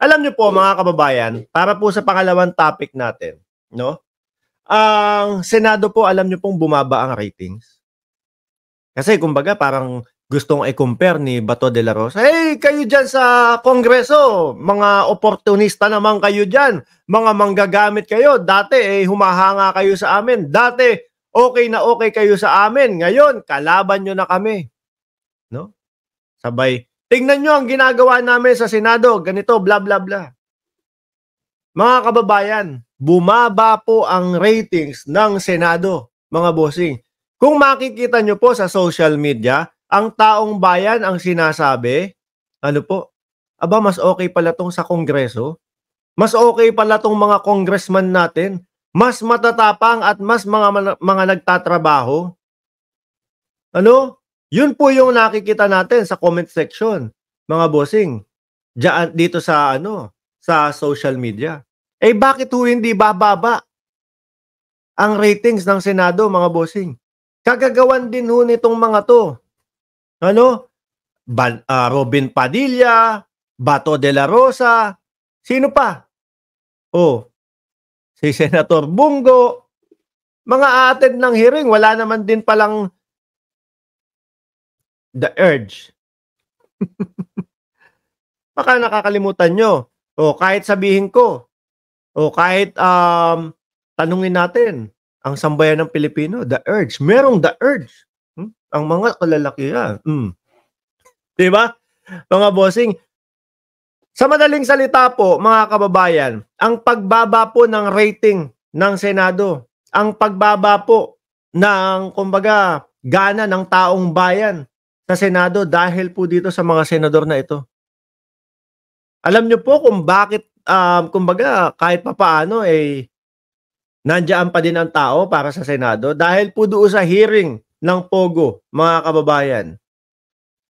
Alam niyo po mga kababayan, para po sa pangalawang topic natin, no? Ang Senado po, alam niyo pong bumaba ang ratings. Kasi kumbaga parang gustong i-compare ni Bato de la Rosa, "Hey, kayo dyan sa Kongreso, mga oportunista naman kayo dyan, mga manggagamit kayo. Dati humahanga kayo sa amin. Dati okay na okay kayo sa amin. Ngayon, kalaban nyo na kami." No? Sabay, "Tingnan nyo ang ginagawa namin sa Senado, ganito, bla bla bla." Mga kababayan, bumaba po ang ratings ng Senado, mga bossing. Kung makikita nyo po sa social media, ang taong bayan ang sinasabi, ano po, aba mas okay pala tong sa Kongreso, mas okay pala tong mga congressman natin, mas matatapang at mas mga nagtatrabaho. Ano? Yun po yung nakikita natin sa comment section, mga bossing. Diyan dito sa sa social media. Bakit ho hindi bababa ang ratings ng Senado, mga bossing? Kagagawan din ho nitong mga 'to. Robin Padilla, Bato de la Rosa, sino pa? Oh, si Senator Bungo, mga a-attend ng hearing, wala naman din palang The Urge. Baka nakakalimutan nyo. O kahit sabihin ko, o kahit tanungin natin, ang sambayan ng Pilipino, The Urge. Merong The Urge. Ang mga kalalakihan. Diba? Mga bossing, sa madaling salita po, mga kababayan, ang pagbaba po ng rating ng Senado, ang pagbaba po ng, kumbaga, gana ng taong bayan sa Senado dahil po dito sa mga senador na ito. Alam niyo po kung bakit, kumbaga, kahit papaano, nandiyan pa din ang tao para sa Senado? Dahil po doon sa hearing ng Pogo, mga kababayan.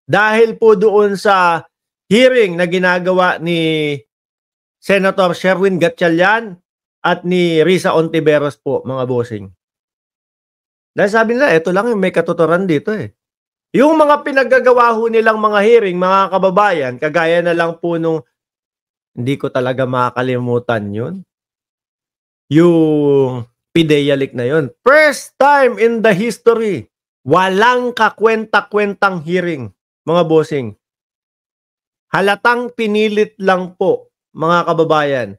Dahil po doon sa hearing na ginagawa ni Senator Sherwin Gatchalian at ni Risa Ontiveros po, mga bossing. Dahil sabi nila, ito lang yung may katuturan dito Yung mga pinaggagawa ho nilang mga hearing, mga kababayan, kagaya na lang po nung, hindi ko talaga makakalimutan yun. Yung PIDEA leak na yun. First time in the history, walang kakwenta-kwentang hearing, mga bossing. Halatang pinilit lang po, mga kababayan.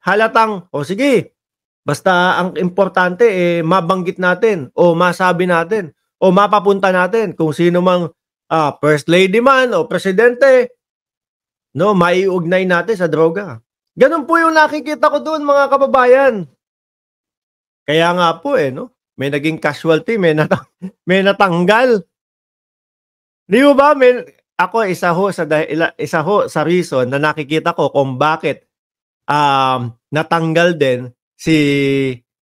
Halatang, sige, basta ang importante mabanggit natin o masabi natin o mapapunta natin kung sino mang first lady man o presidente, maiugnay natin sa droga. Ganun po yung nakikita ko doon, mga kababayan. Kaya nga po may naging casualty, may natanggal. Di mo ba? Ako isa ho sa reason na nakikita ko kung bakit natanggal din si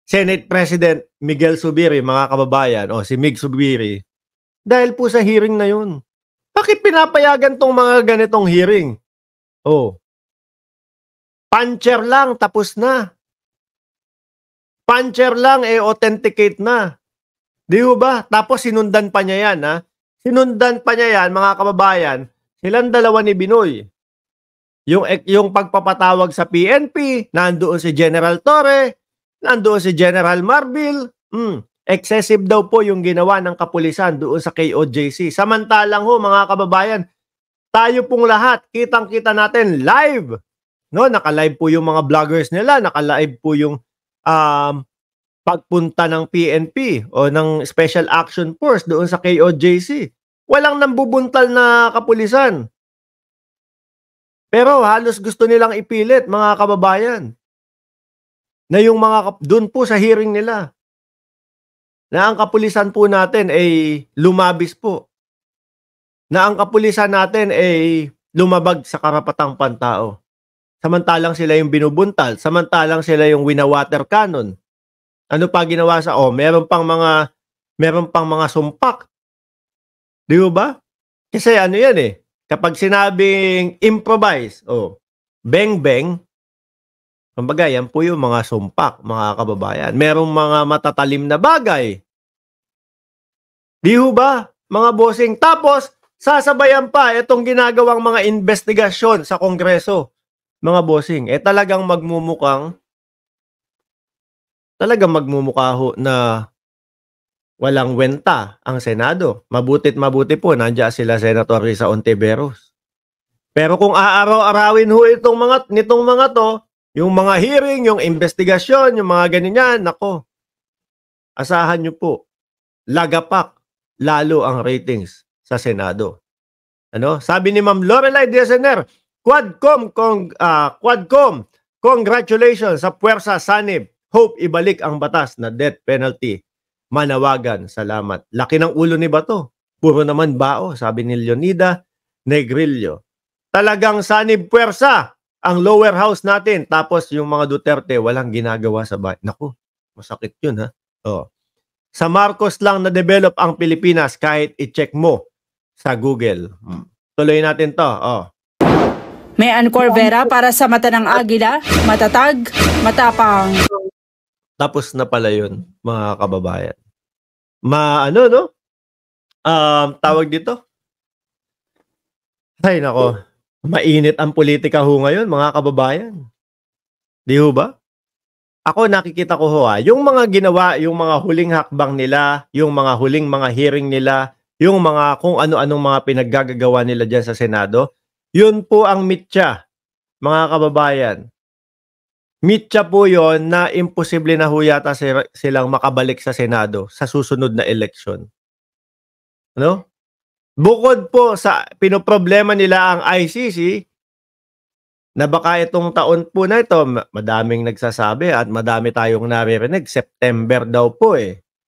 Senate President Miguel Zubiri, mga kababayan, o si Mig Zubiri, dahil po sa hearing na yun. Bakit pinapayagan tong mga ganitong hearing? Puncher lang, tapos na. Puncher lang, authenticate na. Di ba? Tapos sinundan pa niya yan, Sinundan pa niya yan, mga kababayan, silang dalawa ni Binoy. Yung pagpapatawag sa PNP, nandoon si General Torre, nandoon si General Marbil. Excessive daw po yung ginawa ng kapulisan doon sa KOJC. Samantalang mga kababayan, tayo pong lahat, kitang-kita natin live. Naka-live po yung mga vloggers nila, naka-live po yung pagpunta ng PNP o ng Special Action Force doon sa KOJC. Walang nambubuntal na kapulisan. Pero halos gusto nilang ipilit, mga kababayan, na yung mga doon po sa hearing nila, na ang kapulisan po natin ay lumabis po. Na ang kapulisan natin ay lumabag sa karapatang pantao. Samantalang sila yung binubuntal, samantalang sila yung winawater cannon. Ano pa ginawa sa meron pang mga sumpak. Di ba? Kasi yan kapag sinabing improvise, beng-beng, kumbaga yan po yung mga sumpak, mga kababayan. Merong mga matatalim na bagay. Di ba, mga bossing? Tapos, sasabayan pa itong ginagawang mga investigasyon sa Kongreso. mga bossing, talagang magmumukha ho na walang wenta ang Senado. Mabutit mabuti po nandiyan sila Senator Risa Ontiveros. Pero kung aaraw-arawin ho nitong mga 'to, yung mga hearing, yung investigasyon, yung mga ganyan, nako, asahan niyo po, lagapak lalo ang ratings sa Senado. Ano? Sabi ni Ma'am Lorelai Diasener, Quadcom, congratulations sa puwersa sanib. Hope ibalik ang batas na death penalty. Manawagan, salamat. Laki ng ulo ni Bato. Puro naman bao, sabi ni Leonida Negrillo. Talagang sanib puwersa ang lower house natin. Tapos yung mga Duterte walang ginagawa sa bahay. Naku, masakit yun ha. Oh. Sa Marcos lang na-develop ang Pilipinas kahit i-check mo sa Google. Tuloy natin to. Oh. May Ancor Vera para sa mata ng agila, matatag, matapang. Tapos na pala yun, mga kababayan. Tawag dito? Ay, nako. Mainit ang politika ho ngayon, mga kababayan. Di ho ba? Ako nakikita ko ho yung mga ginawa, yung mga huling hakbang nila, yung mga huling mga hearing nila, yung mga kung ano-anong mga pinaggagawa nila dyan sa Senado, yun po ang mitya, mga kababayan. Mitya po yon na imposible na ho yata silang makabalik sa Senado sa susunod na eleksyon. Ano? Bukod po sa pinoproblema nila ang ICC, na baka itong taon po na ito, madaming nagsasabi at madami tayong naririnig, September daw po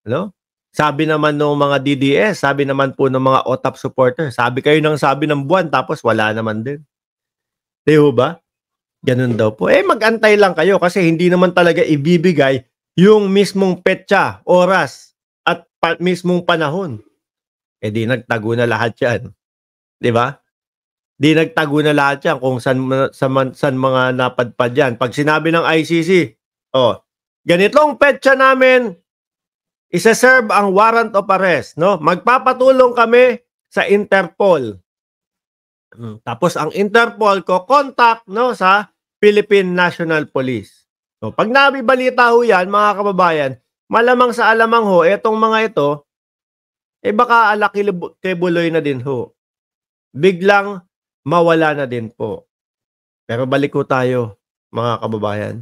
Ano? Sabi naman ng mga DDS, sabi naman po ng mga OTAP supporters, sabi kayo ng sabi ng buwan tapos wala naman din. Di ba? Ganun daw po. Mag-antay lang kayo kasi hindi naman talaga ibibigay yung mismong petsa, oras, at mismong panahon. Di nagtago na lahat yan. Di ba? Di nagtago na lahat yan kung san mga napadpad yan. Pag sinabi ng ICC, ganitong petsa namin, isa-serve ang warrant of arrest. No? Magpapatulong kami sa Interpol. Tapos ang Interpol ko contact sa Philippine National Police. So, pag nabibalita ho yan, mga kababayan, malamang sa alamang ho, etong mga ito, baka alakibuloy na din ho. Biglang mawala na din po. Pero balik ko tayo, mga kababayan.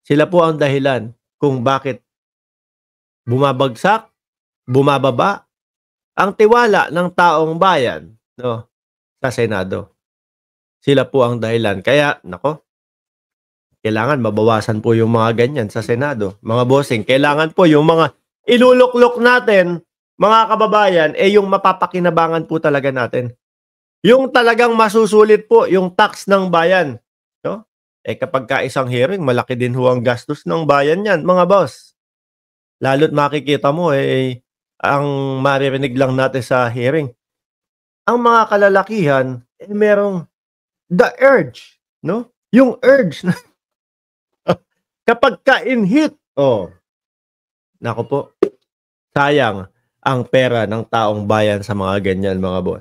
Sila po ang dahilan kung bakit bumabagsak, bumababa ang tiwala ng taong bayan sa Senado. Sila po ang dahilan. Kaya, nako, kailangan mabawasan po yung mga ganyan sa Senado. Mga bossing, kailangan po yung mga iluluklok natin, mga kababayan, yung mapapakinabangan po talaga natin. Yung talagang masusulit po, yung tax ng bayan. No? Kapag isang hearing, malaki din ho ang gastos ng bayan yan, mga boss. Lalo't makikita mo, ang maririnig lang natin sa hearing. Ang mga kalalakihan, merong the urge, no? Yung urge na kapag ka-in-hit, nako po, sayang ang pera ng taong bayan sa mga ganyan, mga boss.